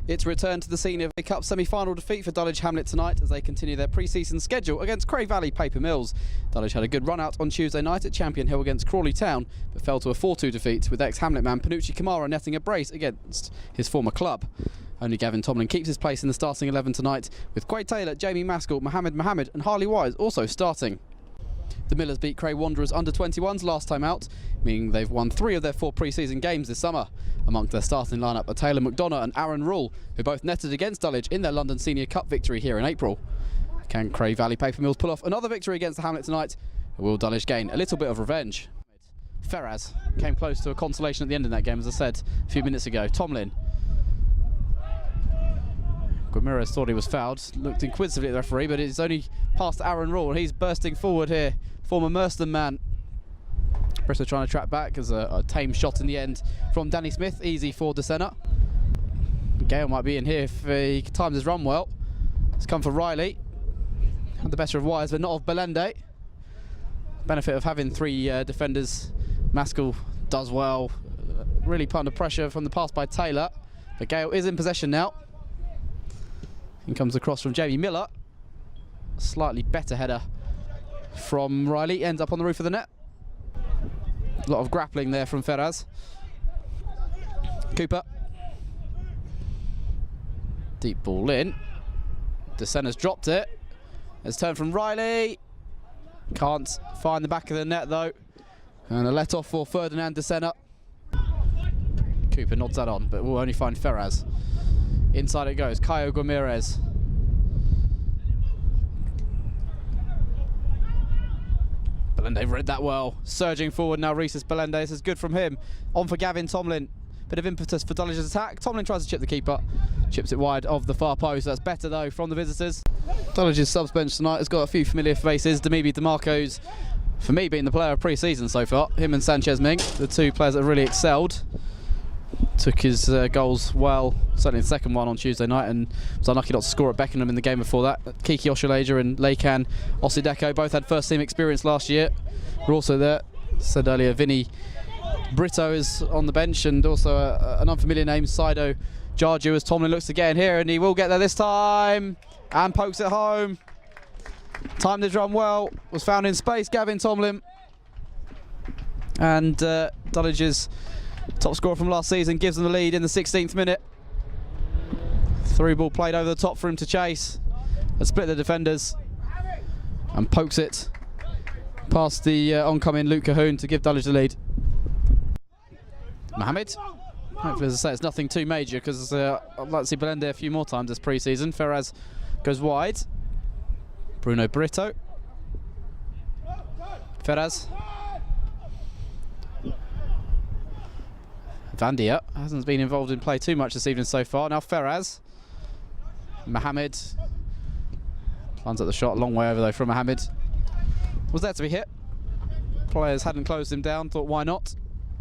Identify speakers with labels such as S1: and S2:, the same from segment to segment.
S1: It's returned to the scene of a cup semi-final defeat for Dulwich Hamlet tonight as they continue their pre-season schedule against Cray Valley Paper Mills. Dulwich had a good run out on Tuesday night at Champion Hill against Crawley Town, but fell to a 4-2 defeat with ex-Hamlet man Panucci Kamara netting a brace against his former club. Only Gavin Tomlin keeps his place in the starting 11 tonight, with Quade Taylor, Jamie Maskell, Mohamed Mohamed and Harley Wise also starting. The Millers beat Cray Wanderers under-21s last time out, meaning they've won 3 of their 4 pre-season games this summer. Amongst their starting lineup are Taylor McDonough and Aaron Rule, who both netted against Dulwich in their London Senior Cup victory here in April. Can Cray Valley Paper Mills pull off another victory against the Hamlet tonight, or will Dulwich gain a little bit of revenge? Ferraz came close to a consolation at the end of that game, as I said a few minutes ago. Tomlin. Ramirez thought he was fouled, looked inquisitively at the referee, but it's only past Aaron Rule. He's bursting forward here, former Merstham man. Bristol trying to track back as a tame shot in the end from Danny Smith, easy for DeSena. Gayle might be in here if he times his run well. It's come for Riley. Had the better of Wise, but not of Belende. Benefit of having 3 defenders. Maskell does well, really put under pressure from the pass by Taylor, but Gayle is in possession now. In comes across from Jamie Miller. Slightly better header from Riley, ends up on the roof of the net. A lot of grappling there from Ferraz. Cooper. Deep ball in. DeSena's dropped it. It's turned from Riley. Can't find the back of the net though. And a let off for Ferdinand DeSena. Cooper nods that on, but we'll only find Ferraz. Inside it goes, Caio Ramirez. Belende read that well. Surging forward now, Rhesus Belende. This is good from him. On for Gavin Tomlin. Bit of impetus for Dulwich's attack. Tomlin tries to chip the keeper. Chips it wide of the far post. That's better though from the visitors. Dulwich's subs bench tonight has got a few familiar faces. Damibi DeMarco's, for me, being the player of pre-season so far. Him and Sanchez Ming, the 2 players that have really excelled. Took his goals well, certainly the second one on Tuesday night, and was unlucky not to score at Beckenham in the game before that. Kiki Oshalaja and Leican Osideko both had first team experience last year. We're also there, said earlier, Vinny Brito is on the bench, and also an unfamiliar name, Saido Jarju, as Tomlin looks to get in here, and he will get there this time, and pokes it home. Timed his run well, was found in space, Gavin Tomlin. And Dulwich's top scorer from last season gives them the lead in the 16th minute. Through ball played over the top for him to chase. And split the defenders. And pokes it past the oncoming Luke Cahoon to give Dulwich the lead. Mohamed. Hopefully, as I say, it's nothing too major, because I'd like to see Belende a few more times this pre-season. Ferraz goes wide. Bruno Brito. Ferraz. Vandia hasn't been involved in play too much this evening so far. Now Ferraz. Mohamed. Plans at the shot, a long way over though from Mohamed. Was there to be hit. Players hadn't closed him down, thought why not.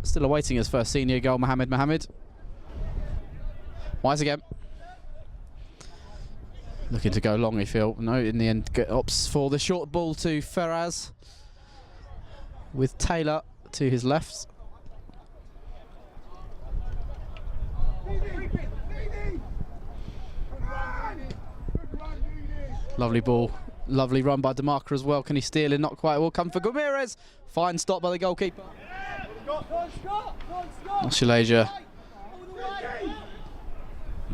S1: Still awaiting his first senior goal, Mohamed Mohamed. Wise again. Looking to go long, he feel. No, in the end opts for the short ball to Ferraz. With Taylor to his left. Lovely ball, lovely run by DeMarco as well. Can he steal it? Not quite. Will come for Ramirez. Fine stop by the goalkeeper. Oshalaja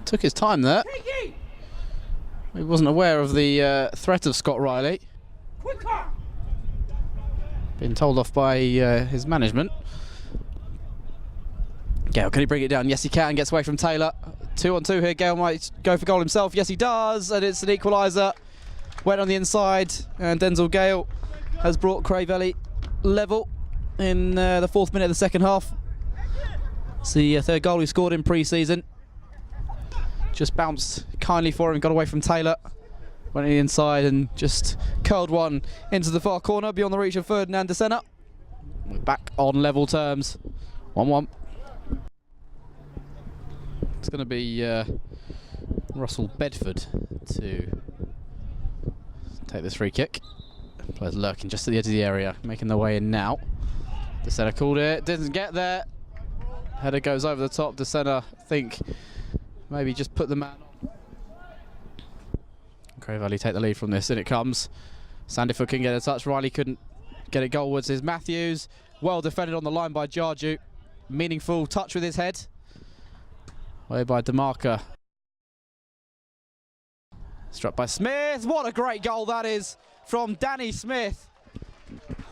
S1: took his time there. He wasn't aware of the threat of Scott Riley. Been told off by his management. Gayle, can he bring it down? Yes, he can. Gets away from Taylor. 2-on-2 here. Gayle might go for goal himself. Yes, he does. And it's an equaliser. Went on the inside. And Denzel Gayle has brought Cray Valley level in the 4th minute of the second half. It's the 3rd goal he scored in pre-season. Just bounced kindly for him. Got away from Taylor. Went on the inside and just curled one into the far corner beyond the reach of Ferdinand DeSena. We're back on level terms. 1-1. It's going to be Russell Bedford to take this free kick. Players lurking just at the edge of the area, making their way in now. DeSena called it, didn't get there. Header goes over the top. DeSena, I think, maybe just put the man on. Cray Valley take the lead from this, in it comes. Sandiford can get a touch, Riley couldn't get it goalwards. Is Matthews, well defended on the line by Jarju. Meaningful touch with his head. Away by DeMarca. Struck by Smith. What a great goal that is from Danny Smith.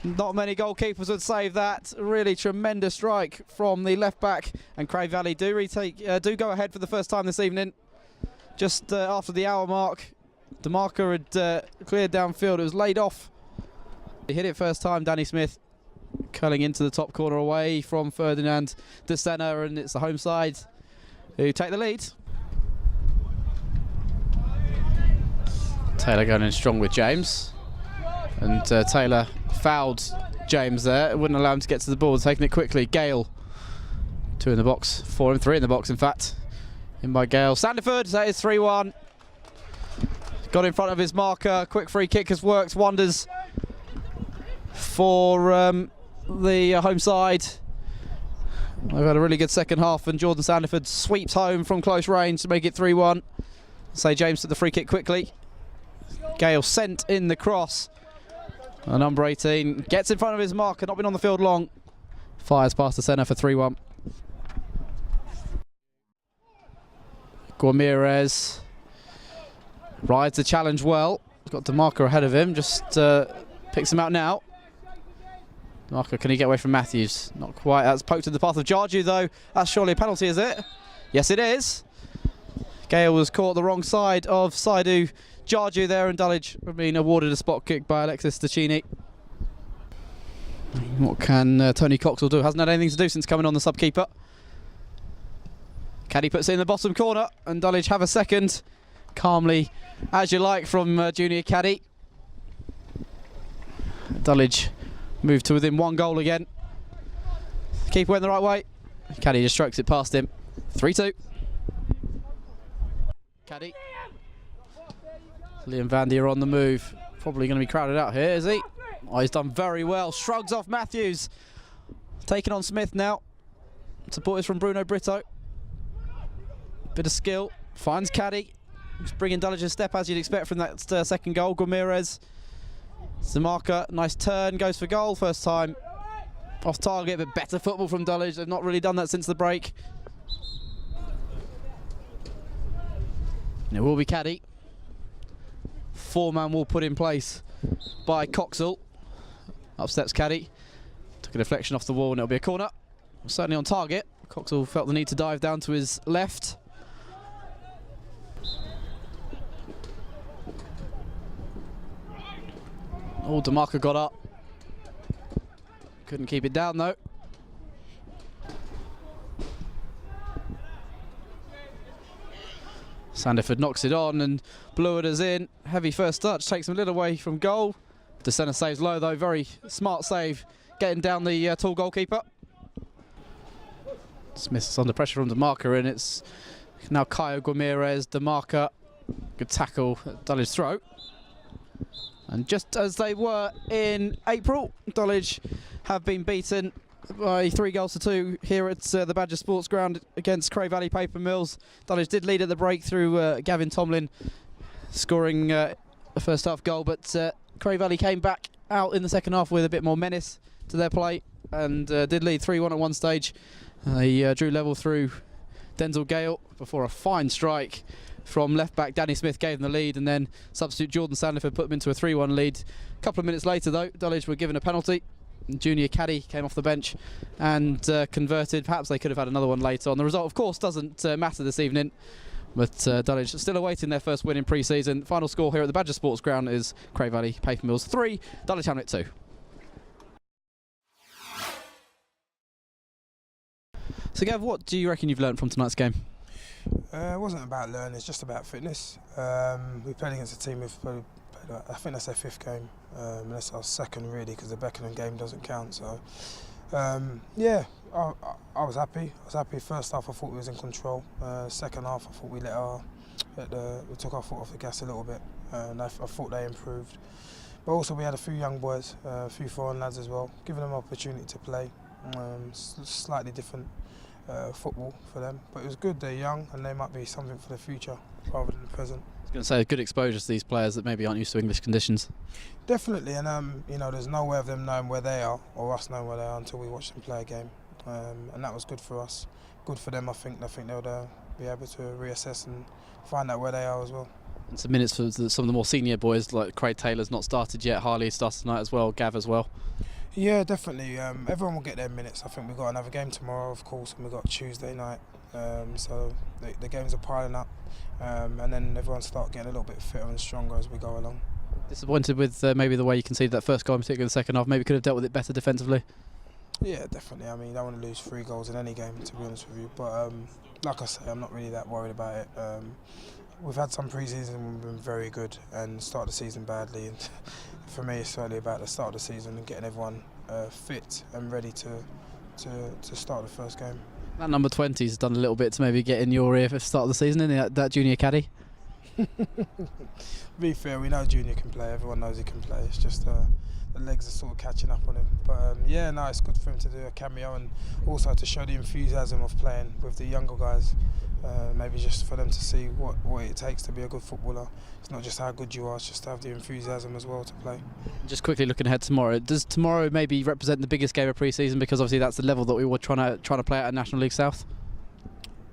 S1: Not many goalkeepers would save that. Really tremendous strike from the left back, and Cray Valley do go ahead for the first time this evening. Just after the hour mark, DeMarca had cleared downfield. It was laid off. He hit it first time. Danny Smith curling into the top corner away from Ferdinand de Senna, and it's the home side who take the lead. Taylor going in strong with James, and Taylor fouled James there. It wouldn't allow him to get to the ball, taking it quickly. Gayle, 2 in the box for him, 3 in the box in fact. In by Gayle. Sandiford, that is 3-1. Got in front of his marker. Quick free kick has worked wonders for the home side. They've had a really good second half, and Jordan Sandiford sweeps home from close range to make it 3-1. Say James took the free kick quickly. Gayle sent in the cross. And number 18 gets in front of his marker, not been on the field long. Fires past the centre for 3-1. Guamirez rides the challenge well. He's got DeMarca ahead of him, just picks him out now. DeMarca, can he get away from Matthews? Not quite. That's poked in the path of Jarju though. That's surely a penalty, is it? Yes, it is. Gayle was caught the wrong side of Saidu Jarju there, and Dulwich have been awarded a spot kick by Alexis Stachini. What can Tony Coxall do? Hasn't had anything to do since coming on the sub-keeper. Kadi puts it in the bottom corner, and Dulwich have a second. Calmly, as you like, from Junior Kadi. Dulwich moved to within 1 goal again. Keeper went the right way. Kadi just strokes it past him. 3-2. Kadi. Liam Van Dier on the move. Probably going to be crowded out here, is he? Oh, he's done very well. Shrugs off Matthews. Taking on Smith now. Support is from Bruno Brito. Bit of skill. Finds Kadi. Just bringing Dulwich a step as you'd expect from that second goal. Guamirez. Zamaka, nice turn. Goes for goal. First time off target, but better football from Dulwich. They've not really done that since the break. And it will be Kadi. 4-man wall put in place by Coxall. Up steps Kadi. Took a deflection off the wall, and it'll be a corner. Certainly on target. Coxall felt the need to dive down to his left. Oh, DeMarca got up. Couldn't keep it down though. Sandiford knocks it on, and Blewett is in. Heavy first touch, takes him a little way from goal. De Senna saves low though, very smart save, getting down the tall goalkeeper. Smith's under pressure from DeMarca, and it's now Caio Guamirez. DeMarca, good tackle at Dulwich's throat. And just as they were in April, Dulwich have been beaten by 3-2 here at the Badger Sports Ground against Cray Valley Paper Mills. Dulwich did lead at the break through Gavin Tomlin scoring a first half goal, but Cray Valley came back out in the second half with a bit more menace to their play, and did lead 3-1 at one stage. They drew level through Denzel Gayle before a fine strike from left back Danny Smith gave them the lead, and then substitute Jordan Sandiford put them into a 3-1 lead. A couple of minutes later though, Dulwich were given a penalty. Junior Kadi came off the bench and converted. Perhaps they could have had another one later on. The result of course doesn't matter this evening, but Dulwich still awaiting their first win in pre-season. Final score here at the Badger Sports Ground is Cray Valley Paper Mills 3, Dulwich Hamlet 2. So Gav, what do you reckon you've learned from tonight's game?
S2: It wasn't about learning, it's just about fitness. We played against a team who've played, I think that's their 5th game, and that's our 2nd really, because the Beckenham game doesn't count. So yeah, I was happy. First half I thought we was in control. Second half I thought we we took our foot off the gas a little bit, and I thought they improved. But also we had a few young boys, a few foreign lads as well, giving them an opportunity to play. Slightly different football for them. But it was good, they're young and they might be something for the future rather than the present.
S1: I was going to say, good exposure to these players that maybe aren't used to English conditions.
S2: Definitely, and you know, there's no way of them knowing where they are or us knowing where they are until we watch them play a game, and that was good for us, good for them. I think they'll be able to reassess and find out where they are as well.
S1: And some minutes for some of the more senior boys, like Craig Taylor's not started yet, Harley started tonight as well, Gav as well.
S2: Yeah, definitely. Everyone will get their minutes. I think we've got another game tomorrow, of course, and we've got Tuesday night. So the games are piling up, and then everyone start getting a little bit fitter and stronger as we go along.
S1: Disappointed with maybe the way you conceded that first goal, in particular the second half. Maybe could have dealt with it better defensively.
S2: Yeah, definitely. I mean, you don't want to lose 3 goals in any game, to be honest with you. But like I say, I'm not really that worried about it. We've had some pre-season and we've been very good and started the season badly. And for me, it's certainly about the start of the season and getting everyone fit and ready to start the first game.
S1: That number 20's done a little bit to maybe get in your ear for the start of the season, isn't it? That Junior Kadi.
S2: Be fair, we know Junior can play. Everyone knows he can play. It's just the legs are sort of catching up on him. But yeah, no, it's good for him to do a cameo and also to show the enthusiasm of playing with the younger guys. Maybe just for them to see what it takes to be a good footballer. It's not just how good you are, it's just to have the enthusiasm as well to play.
S1: Just quickly looking ahead tomorrow, does tomorrow maybe represent the biggest game of pre-season, because obviously that's the level that we were trying to play at National League South?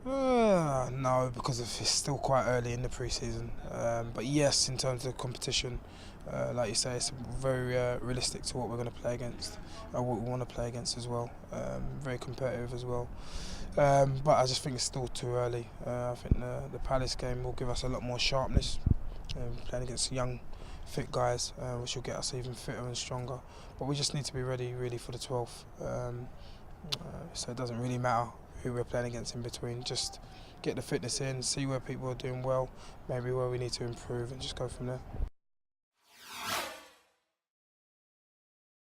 S2: No, because it's still quite early in the pre-season. But yes, in terms of competition, like you say, it's very realistic to what we're going to play against, or what we want to play against as well. Very competitive as well. But I just think it's still too early. I think the Palace game will give us a lot more sharpness, playing against young, fit guys, which will get us even fitter and stronger. But we just need to be ready really for the 12th. So it doesn't really matter who we're playing against in between. Just get the fitness in, see where people are doing well, maybe where we need to improve, and just go from there.